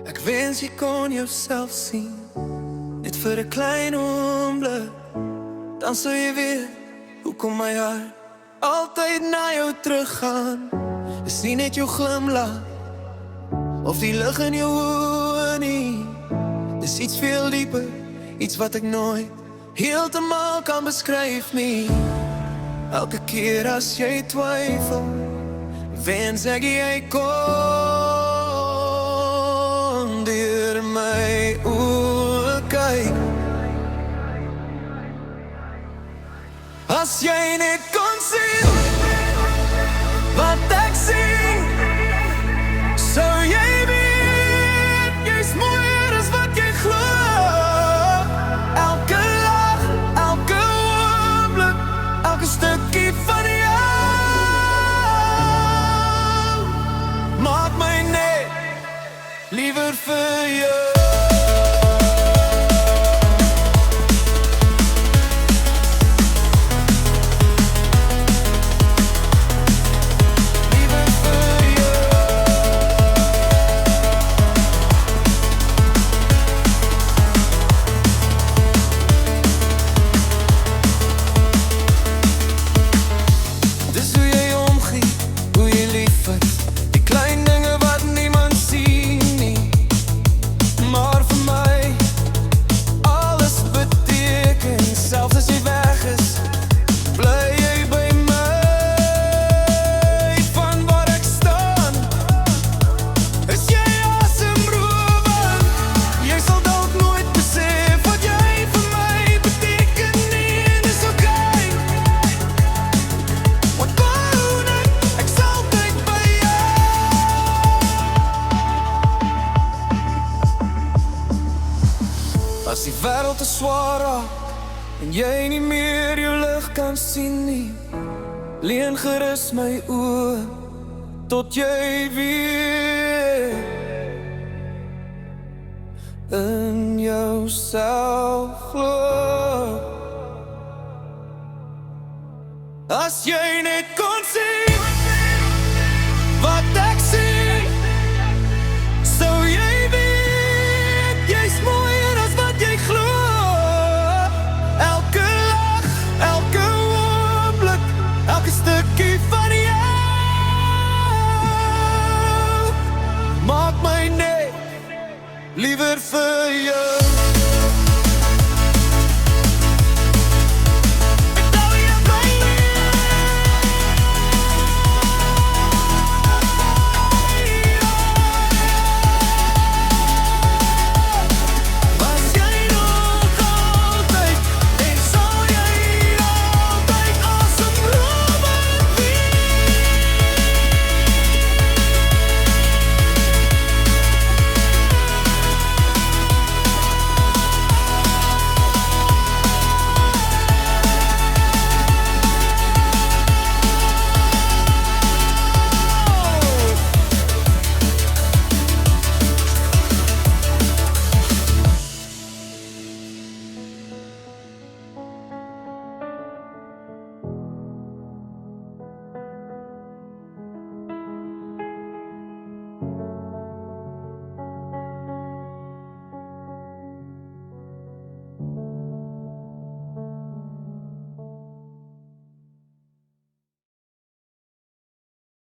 Ek wens jy kon jouself sien, net vir 'n klein oomblik. Dan sou jy weet hoekom my hart altyd na jou teruggaan. Dis nie net jou glimlach of die lig in jou oë nie. Dis iets veel dieper, iets wat ek nooit heeltemal kan beskryf nie. Elke keer as jy twyfel, wens ek jy kon deur my oë kyk. As jy net kon sien wat ek sien, sou jy weet jy's mooier as wat jy glo. Elke lach, elke oomblik, elke stukkie van jou maak my net liewer vir jou. As die wêreld te swaar raak en jy nie meer jou lig kan sien nie, leen gerus my oë tot jy weer in jouself glo. As jy net kon sien wat ek sien, sou jy weet jy's mooier as wat jy glo. Elke lach, elke oomblik, elke stukkie van jou maak my net liewer vir jou.